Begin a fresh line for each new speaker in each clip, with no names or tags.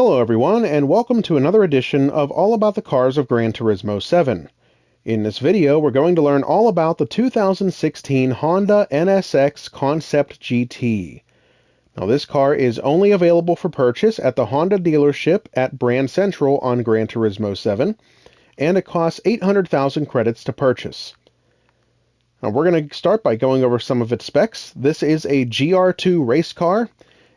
Hello everyone, and welcome to another edition of All About the Cars of Gran Turismo 7. In this video, we're going to learn all about the 2016 Honda NSX Concept GT. Now this car is only available for purchase at the Honda dealership at Brand Central on Gran Turismo 7, and it costs 800,000 credits to purchase. Now we're going to start by going over some of its specs. This is a GR2 race car.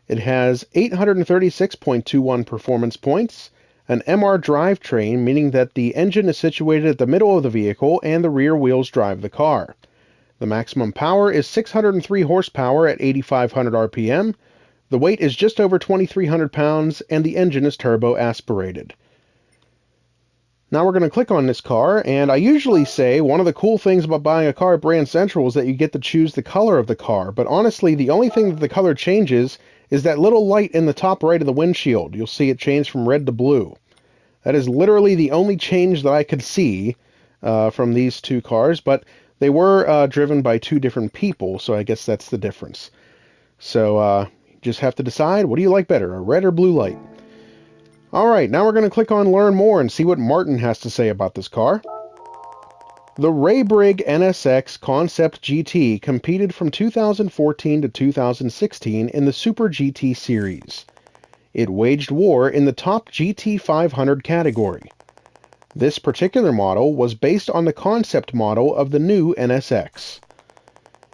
It has 836.21 performance points, an MR drivetrain, meaning that the engine is situated at the middle of the vehicle and the rear wheels drive the car. The maximum power is 603 horsepower at 8,500 RPM. The weight is just over 2,300 pounds, and the engine is turbo aspirated. Now we're going to click on this car, and I usually say one of the cool things about buying a car at Brand Central is that you get to choose the color of the car, but honestly, the only thing that the color changes is that little light in the top right of the windshield. You'll see it change from red to blue. That is literally the only change that I could see from these two cars, but they were driven by two different people, so I guess that's the difference. So you just have to decide, what do you like better, a red or blue light? Alright, now we're going to click on Learn More and see what Martin has to say about this car. The Raybrig NSX Concept GT competed from 2014 to 2016 in the Super GT series. It waged war in the top GT500 category. This particular model was based on the concept model of the new NSX.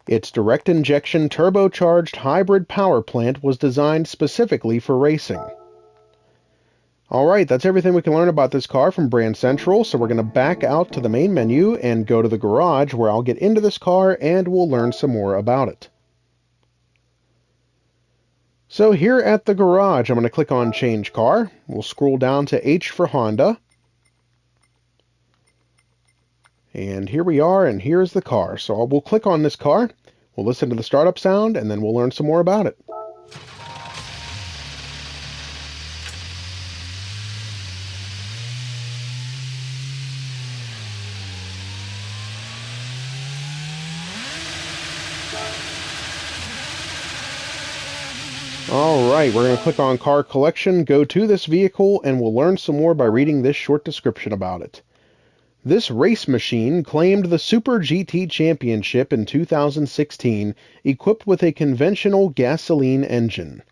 Its direct injection turbocharged hybrid power plant was designed specifically for racing. Alright, that's everything we can learn about this car from Brand Central, so we're going to back out to the main menu and go to the garage where I'll get into this car and we'll learn some more about it. So here at the garage, I'm going to click on Change Car. We'll scroll down to H for Honda. And here we are, and here's the car. So we'll click on this car, we'll listen to the startup sound, and then we'll learn some more about it. Alright, we're going to click on Car Collection, go to this vehicle, and we'll learn some more by reading this short description about it. This race machine claimed the Super GT Championship in 2016, equipped with a conventional gasoline engine.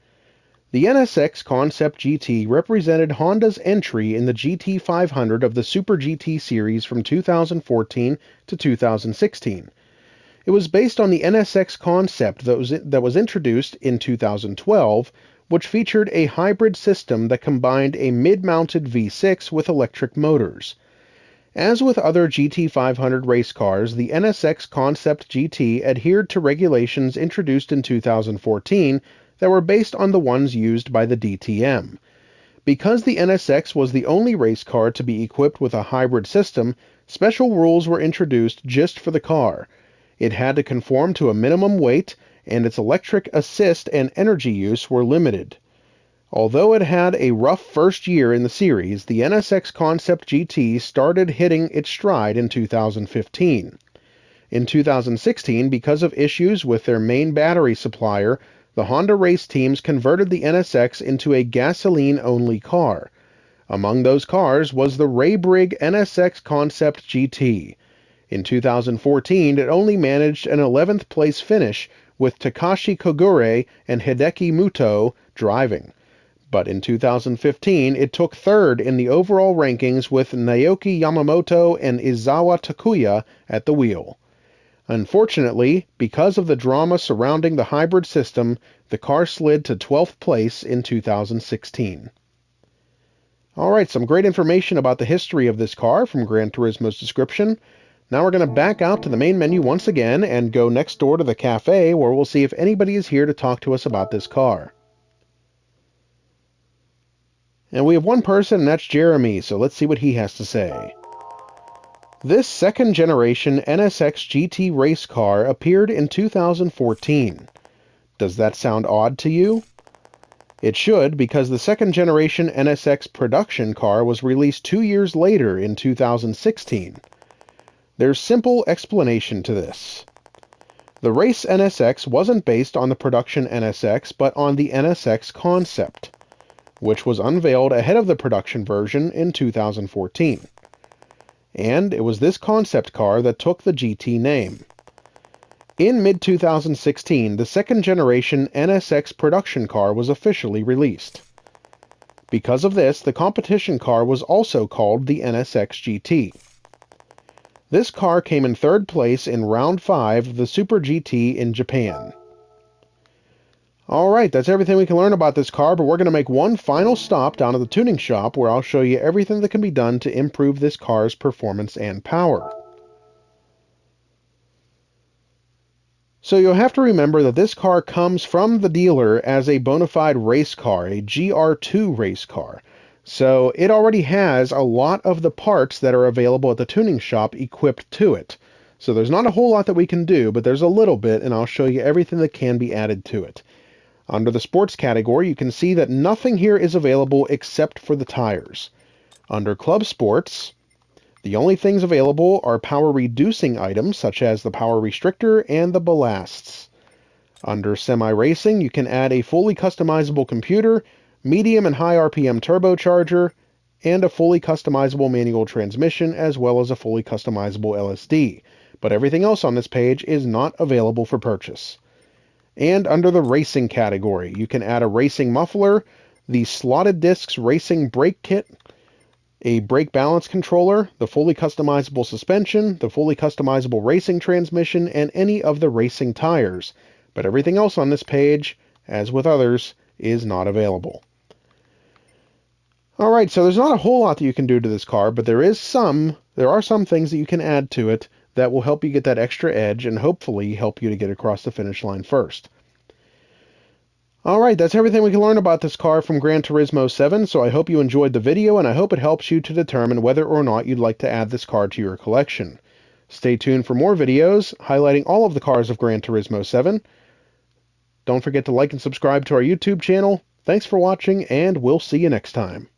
The NSX Concept GT represented Honda's entry in the GT500 of the Super GT series from 2014 to 2016. It was based on the NSX concept that was introduced in 2012, which featured a hybrid system that combined a mid-mounted V6 with electric motors. As with other GT500 race cars, the NSX Concept GT adhered to regulations introduced in 2014 that were based on the ones used by the DTM. Because the NSX was the only race car to be equipped with a hybrid system, special rules were introduced just for the car. It had to conform to a minimum weight, and its electric assist and energy use were limited. Although it had a rough first year in the series, the NSX Concept GT started hitting its stride in 2015. In 2016, because of issues with their main battery supplier, the Honda race teams converted the NSX into a gasoline-only car. Among those cars was the Raybrig NSX Concept GT. In 2014, it only managed an 11th place finish with Takashi Kogure and Hideki Muto driving. But in 2015, it took third in the overall rankings with Naoki Yamamoto and Izawa Takuya at the wheel. Unfortunately, because of the drama surrounding the hybrid system, the car slid to 12th place in 2016. Alright, some great information about the history of this car from Gran Turismo's description. Now we're going to back out to the main menu once again and go next door to the cafe where we'll see if anybody is here to talk to us about this car. And we have one person, and that's Jeremy, so let's see what he has to say. This second-generation NSX GT race car appeared in 2014. Does that sound odd to you? It should, because the second-generation NSX production car was released 2 years later in 2016. There's simple explanation to this. The race NSX wasn't based on the production NSX, but on the NSX concept. which was unveiled ahead of the production version in 2014. And it was this concept car that took the GT name. In mid-2016, the second generation NSX production car was officially released. Because of this, the competition car was also called the NSX GT. This car came in third place in round 5 of the Super GT in Japan. Alright, that's everything we can learn about this car, but we're going to make one final stop down at the tuning shop where I'll show you everything that can be done to improve this car's performance and power. So you'll have to remember that this car comes from the dealer as a bona fide race car, a GR2 race car. So it already has a lot of the parts that are available at the tuning shop equipped to it. So there's not a whole lot that we can do, but there's a little bit, and I'll show you everything that can be added to it. Under the sports category, you can see that nothing here is available except for the tires. Under club sports, the only things available are power-reducing items, such as the power restrictor and the ballasts. Under semi-racing, you can add a fully customizable computer, medium and high RPM turbocharger, and a fully customizable manual transmission, as well as a fully customizable LSD. But everything else on this page is not available for purchase. And under the racing category, you can add a racing muffler, the slotted discs racing brake kit, a brake balance controller, the fully customizable suspension, the fully customizable racing transmission, and any of the racing tires. But everything else on this page, as with others, is not available. Alright, so there's not a whole lot that you can do to this car, but there are some things that you can add to it that will help you get that extra edge and hopefully help you to get across the finish line first. Alright, that's everything we can learn about this car from Gran Turismo 7, so I hope you enjoyed the video, and I hope it helps you to determine whether or not you'd like to add this car to your collection. Stay tuned for more videos highlighting all of the cars of Gran Turismo 7. Don't forget to like and subscribe to our YouTube channel. Thanks for watching, and we'll see you next time.